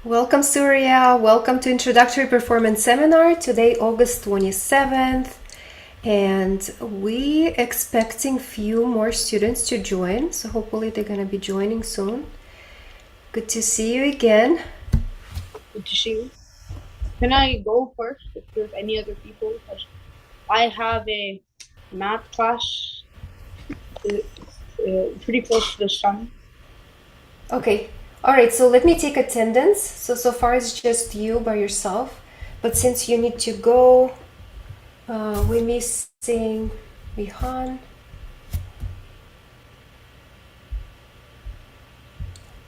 Welcome, Surya. Welcome to Introductory Performance Seminar. Today, August 27th, and we expecting few more students to join. So hopefully they're going to be joining soon. Good to see you again. Good to see you. Can I go first if there's any other people? Because I have a math class pretty close to the sun. Okay. All right. So let me take attendance. So far it's just you by yourself, but since you need to go, we're missing Rihan.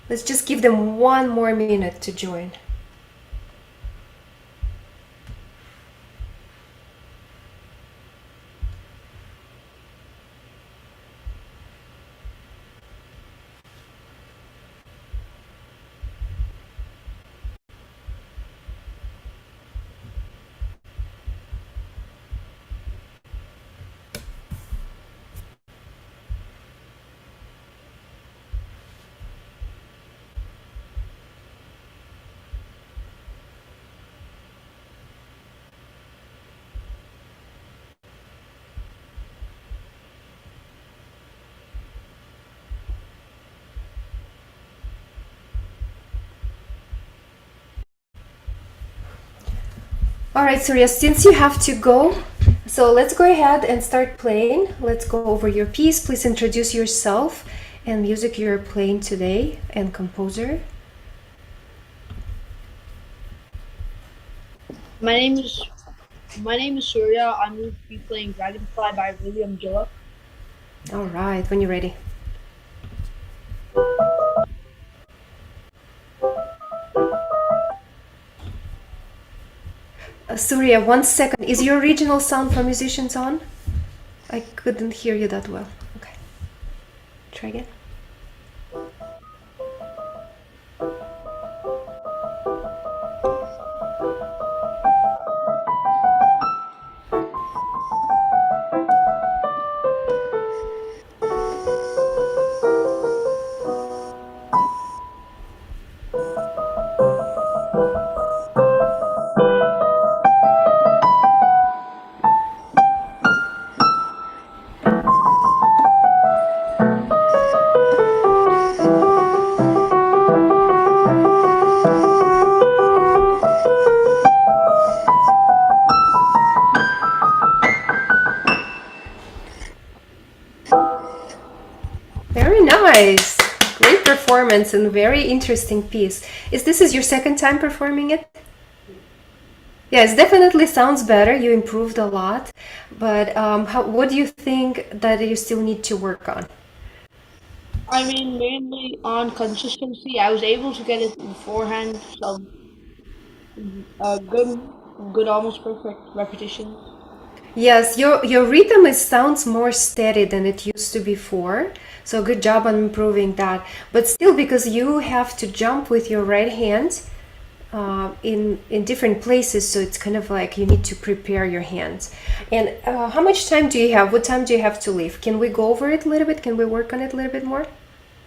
Let's just give them one more minute to join. All right, Surya, since you have to go, so let's go ahead and start playing. Let's go over your piece. Please introduce yourself and music you're playing today and composer. My name is Surya. I'm going to be playing Dragonfly by William Gillick. All right, when you're ready. Surya, 1 second. Is your original sound for musicians on? I couldn't hear you that well. Okay. Try again. Very nice. Great performance and very interesting piece. This is your second time performing it? Yes, definitely sounds better. You improved a lot. But what do you think that you still need to work on? I mean, mainly on consistency. I was able to get it beforehand, so good, almost perfect repetitions. Yes, your rhythm sounds more steady than it used to before. So good job on improving that. But still, because you have to jump with your right hand in different places, so it's kind of like you need to prepare your hands. And how much time do you have? What time do you have to leave? Can we go over it a little bit? Can we work on it a little bit more?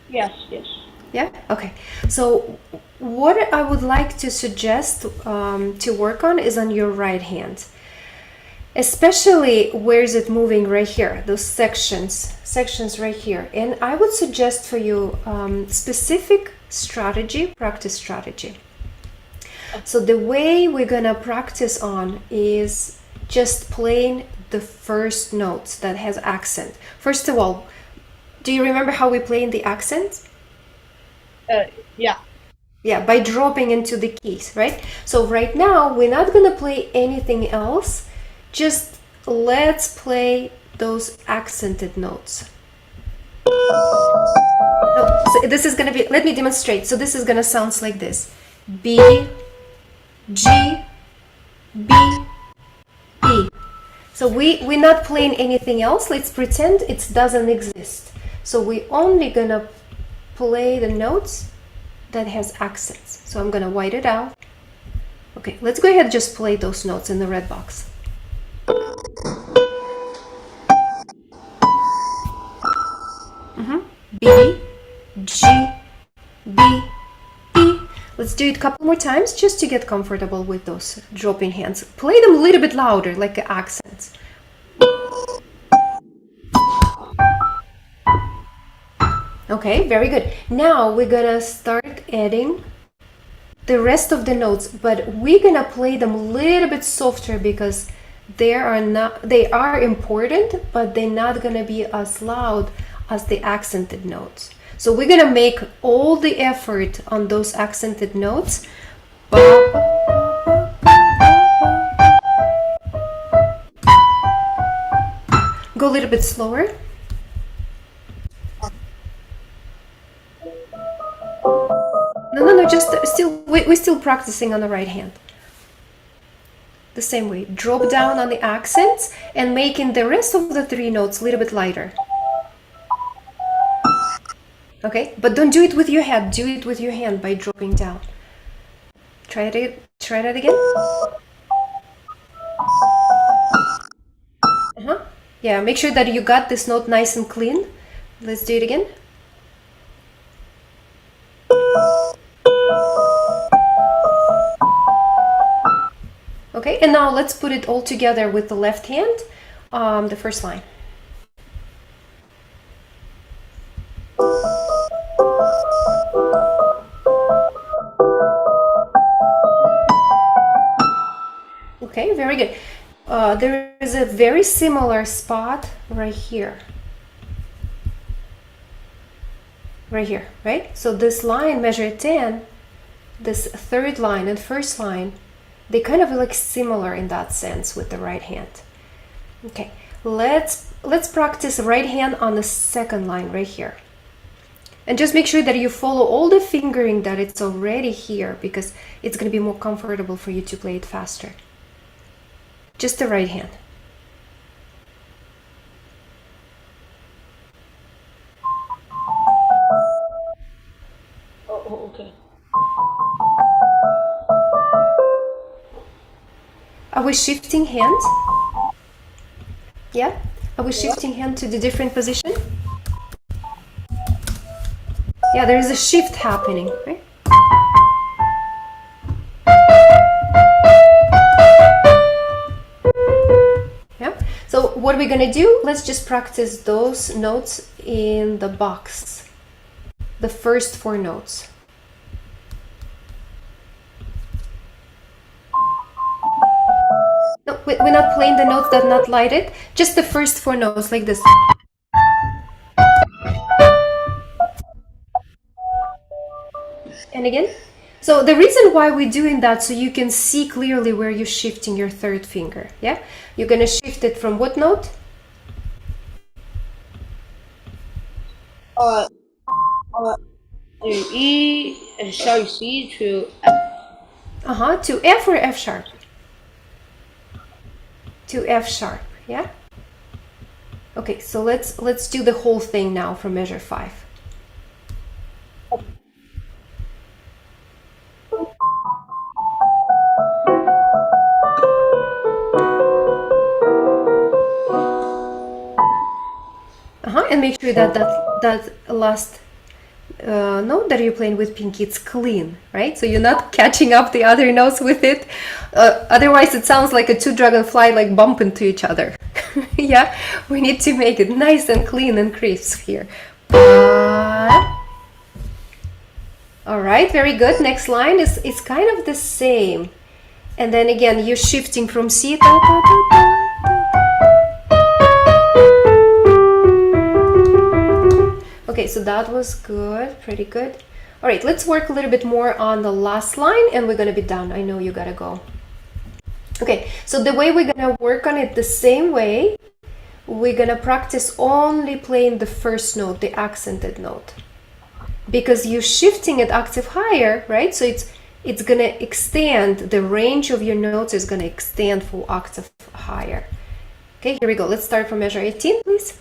Yes, yes. Yeah? Okay. So what I would like to suggest to work on is on your right hand. Especially where is it moving right here, those sections right here. And I would suggest for you specific strategy, practice strategy. So the way we're gonna practice on is just playing the first notes that has accent. First of all, do you remember how we play in the accent? Yeah. Yeah, by dropping into the keys, right? So right now, we're not gonna play anything else. Just let's play those accented notes. No, so this is gonna be, let me demonstrate. So this is gonna sound like this. B, G, B, E. So we're not playing anything else. Let's pretend it doesn't exist. So we're only gonna play the notes that has accents. So I'm gonna white it out. Okay, let's go ahead and just play those notes in the red box. B, G, B, E. Let's do it a couple more times just to get comfortable with those dropping hands. Play them a little bit louder, like accents. Okay, very good. Now we're gonna start adding the rest of the notes, but we're gonna play them a little bit softer because they are important, but they're not gonna be as loud as the accented notes. So we're gonna make all the effort on those accented notes. Go a little bit slower. No, just we're still practicing on the right hand. The same way, drop down on the accents and making the rest of the three notes a little bit lighter. Okay, but don't do it with your head, do it with your hand by dropping down. Try that again. Yeah, make sure that you got this note nice and clean. Let's do it again. Okay, and now let's put it all together with the left hand, the first line. Okay, very good. There is a very similar spot right here. Right here, right? So this line, measure 10, this third line and first line, they kind of look similar in that sense with the right hand. Okay, let's practice right hand on the second line right here. And just make sure that you follow all the fingering that it's already here, because it's going to be more comfortable for you to play it faster. Just the right hand. Oh, okay. Are we shifting hands? Yeah? Are we shifting hand to the different position? Yeah, there is a shift happening, right? Yeah. So what are we gonna do? Let's just practice those notes in the box. The first four notes. No, we're not playing the notes that are not lighted, just the first four notes like this. And again. So the reason why we're doing that, so you can see clearly where you're shifting your third finger. Yeah, you're gonna shift it from what note? E, sorry, C to F. To F or F sharp? To F sharp, yeah? Okay, so let's do the whole thing now from measure 5. And make sure that that last note that you're playing with pinky, it's clean, right? So you're not catching up the other notes with it. Otherwise, it sounds like a two dragonfly like bump into each other. Yeah, we need to make it nice and clean and crisp here. All right, very good. Next line is kind of the same. And then again, you're shifting from C. Okay, so that was good, pretty good. All right, let's work a little bit more on the last line and we're gonna be done. I know you gotta go. Okay, so the way we're gonna work on it the same way, we're gonna practice only playing the first note, the accented note. Because you're shifting it octave higher, right? So it's gonna extend, the range of your notes is gonna extend for octave higher. Okay, here we go. Let's start from measure 18, please.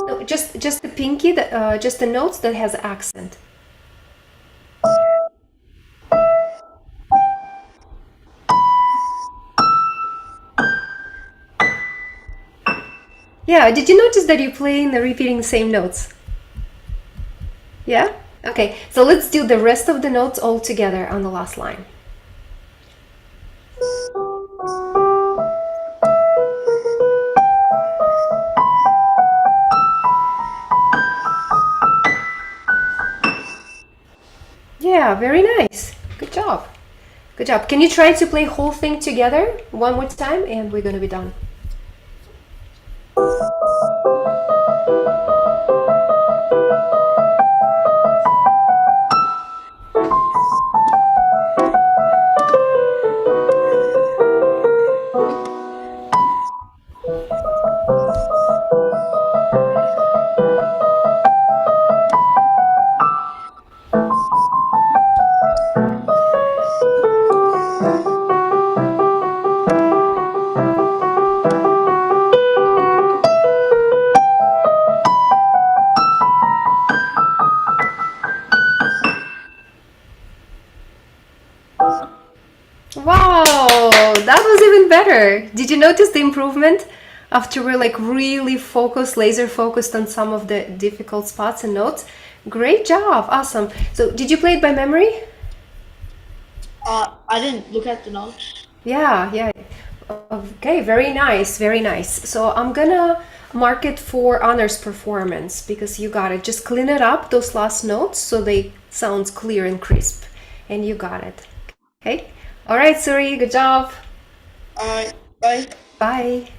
No, just the pinky, just the notes that has accent. Yeah, did you notice that you're playing and repeating the same notes? Yeah? Okay, so let's do the rest of the notes all together on the last line. Yeah, very nice. Good job. Good job. Can you try to play whole thing together one more time and we're gonna be done. Wow, that was even better. Did you notice the improvement after we're like really focused, laser focused on some of the difficult spots and notes? Great job. Awesome. So did you play it by memory? I didn't look at the notes. Yeah. Okay, very nice, very nice. So I'm gonna mark it for honors performance because you got it. Just clean it up, those last notes, so they sounds clear and crisp. And you got it. Okay? All right, Suri, good job. Alright, bye. Bye.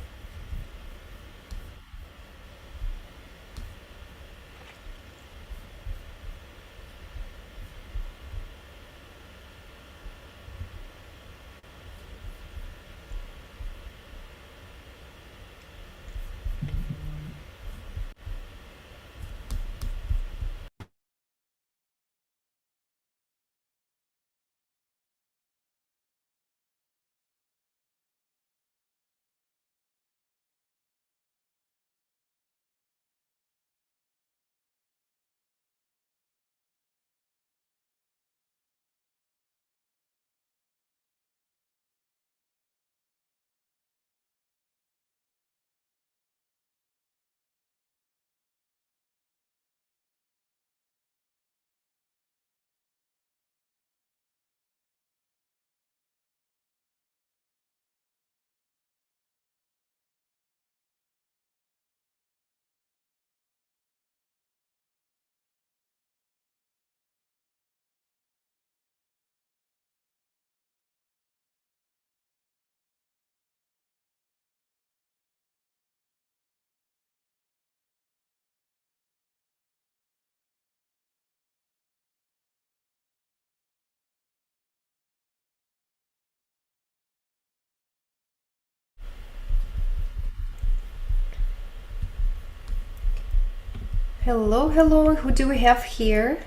Hello, hello. Who do we have here?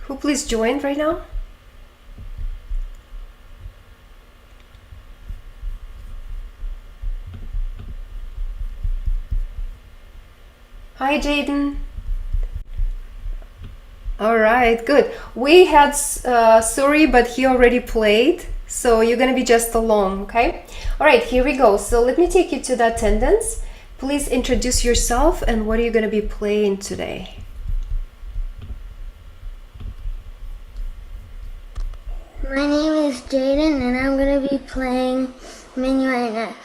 Who please join right now? Hi, Jaden. All right, good. We had Suri, but he already played, so you're gonna be just alone, okay? All right, here we go. So let me take you to the attendance. Please introduce yourself and what are you gonna be playing today? My name is Jaden and I'm going to be playing Minuet F.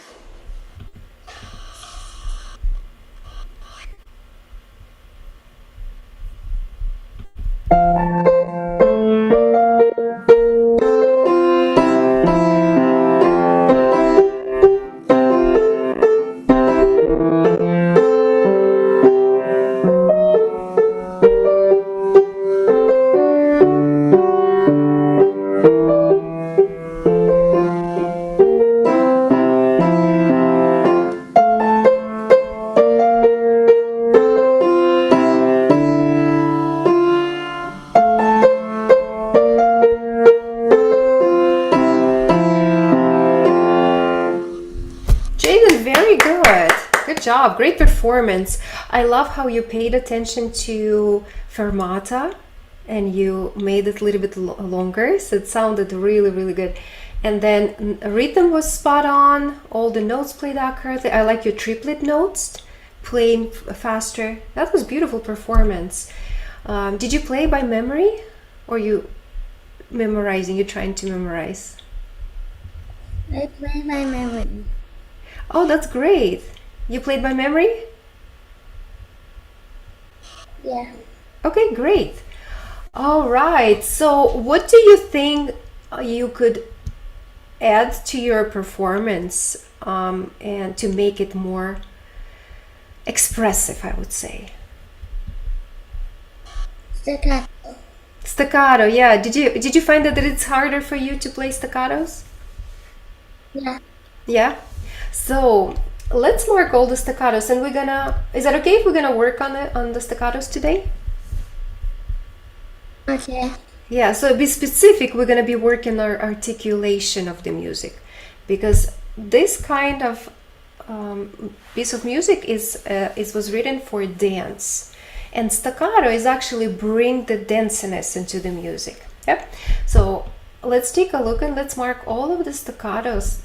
Job, great performance. I love how you paid attention to fermata and you made it a little bit longer, so it sounded really good. And then rhythm was spot on. All the notes played accurately. I like your triplet notes playing faster. That was beautiful performance. Did you play by memory, or you memorizing? You trying to memorize? I play by memory. Oh, that's great. You played by memory? Yeah. Okay, great. All right. So, what do you think you could add to your performance and to make it more expressive, I would say? Staccato. Staccato, yeah. Did you find that it's harder for you to play staccatos? Yeah. Yeah. So let's mark all the staccatos, and we're gonna. Is that okay if we're gonna work on the staccatos today? Okay. Yeah. So be specific. We're gonna be working our articulation of the music, because this kind of piece of music it was written for dance, and staccato is actually bring the danciness into the music. Yep. So let's take a look and let's mark all of the staccatos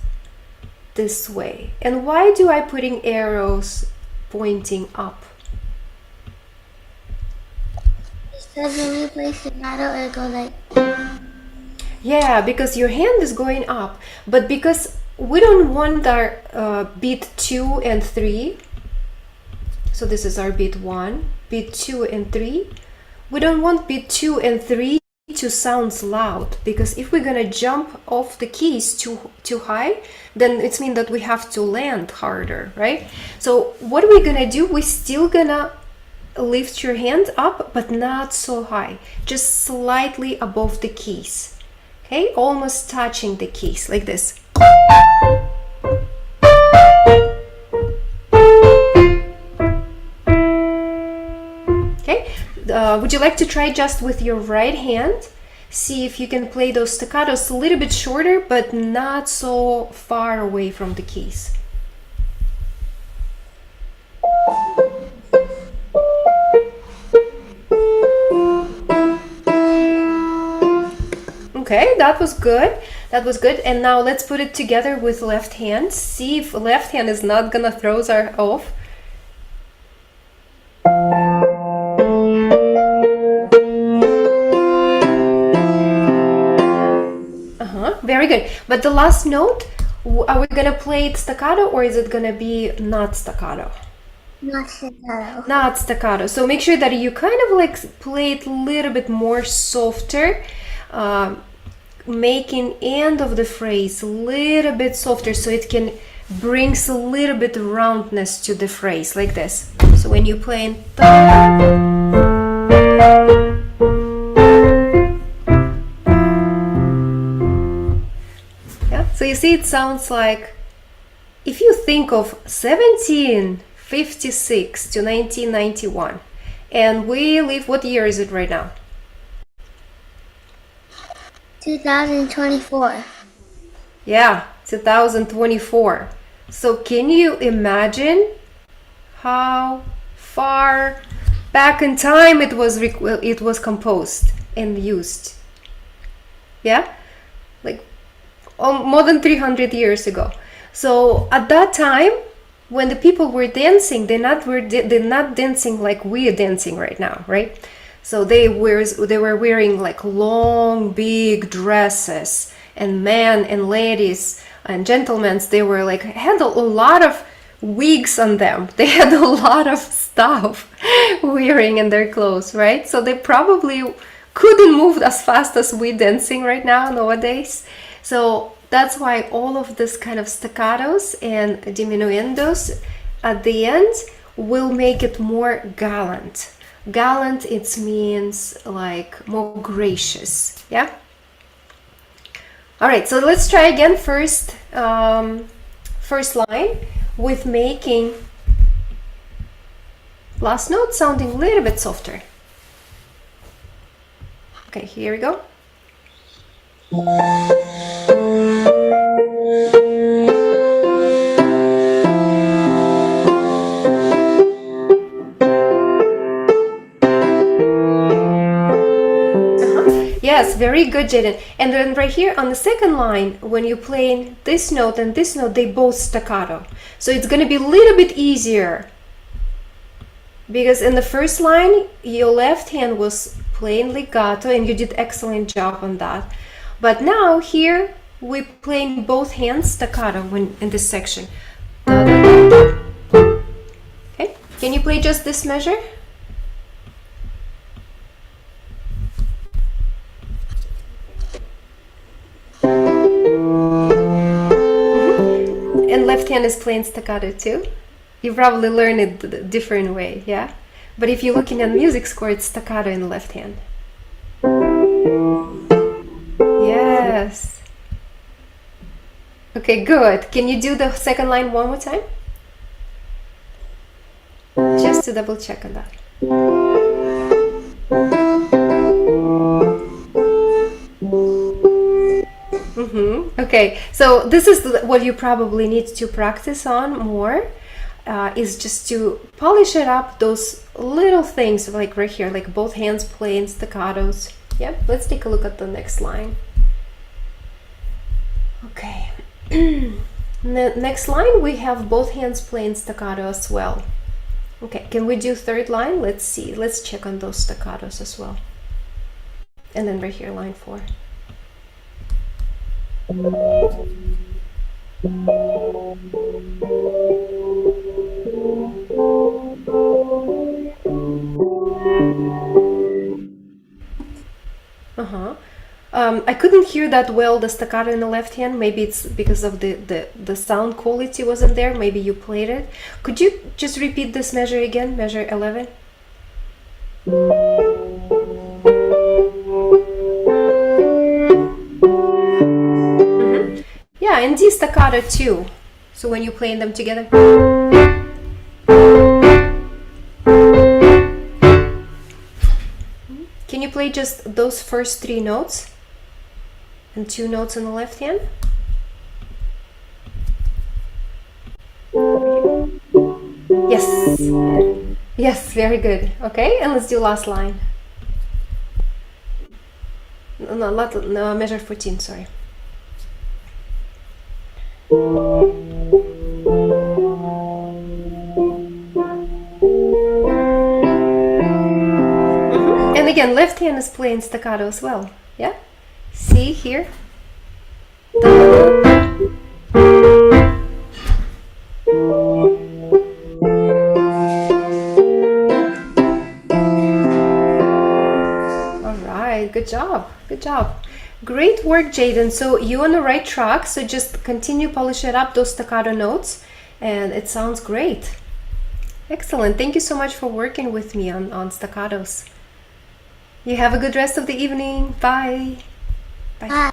this way. And why do I putting arrows pointing up? Because when you play staccato, it goes like. Yeah, because your hand is going up, but because we don't want our beat 2 and 3. So this is our beat 1, beat 2 and 3. We don't want beat 2 and 3 to sound loud, because if we're gonna jump off the keys too high, then it's mean that we have to land harder, right? So what we're gonna do, we're still gonna lift your hand up, but not so high, just slightly above the keys. Okay, almost touching the keys, like this. Okay, would you like to try just with your right hand? See if you can play those staccatos a little bit shorter, but not so far away from the keys. Okay, that was good. That was good. And now let's put it together with left hand. See if left hand is not gonna throw us off. Very good. But the last note, are we gonna play it staccato, or is it gonna be not staccato? Not staccato. Not staccato. So make sure that you kind of like play it a little bit more softer, making end of the phrase a little bit softer, so it can brings a little bit roundness to the phrase, like this. So when you play so you see, it sounds like, if you think of 1756 to 1991, and we live, what year is it right now? 2024. Yeah, 2024. So can you imagine how far back in time it was composed and used? Yeah, like more than 300 years ago. So at that time, when the people were dancing, they're not dancing like we are dancing right now, right? So they were wearing like long, big dresses, and men and ladies and gentlemen, they were like had a lot of wigs on them. They had a lot of stuff wearing in their clothes, right? So they probably couldn't move as fast as we dancing right now nowadays. So that's why all of this kind of staccatos and diminuendos at the end will make it more gallant. Gallant, it means like more gracious, yeah? All right, so let's try again first line with making last note sounding a little bit softer. Okay, here we go. Yeah, Yes, very good, Jaden. And then right here on the second line, when you're playing this note and this note, they both staccato. So it's going to be a little bit easier. Because in the first line, your left hand was playing legato and you did excellent job on that. But now here, we're playing both hands staccato when in this section. Da, da, da, da. Okay, can you play just this measure? And left hand is playing staccato too. You probably learn it a different way, yeah? But if you're looking at music score, it's staccato in the left hand. Yes. Okay, good. Can you do the second line one more time? Just to double check on that. Okay, so this is what you probably need to practice on more, is just to polish it up, those little things like right here, like both hands playing staccatos. Yeah, let's take a look at the next line. Okay, the next line we have both hands playing staccato as well. Okay, can we do third line? Let's see, let's check on those staccatos as well. And then right here, line 4. I couldn't hear that well, the staccato in the left hand. Maybe it's because of the sound quality wasn't there. Maybe you played it. Could you just repeat this measure again, measure 11? Yeah, and D staccato too. So when you're playing them together. Can you play just those first 3 notes? And 2 notes on the left hand? Yes. Yes, very good. Okay, and let's do last line. No, measure 14, sorry. And again, left hand is playing staccato as well. Yeah? See here? Alright, good job. Good job. Great work, Jaden. So you're on the right track. So just continue polish it up, those staccato notes, and it sounds great. Excellent. Thank you so much for working with me on staccatos. You have a good rest of the evening. Bye. Bye. Bye.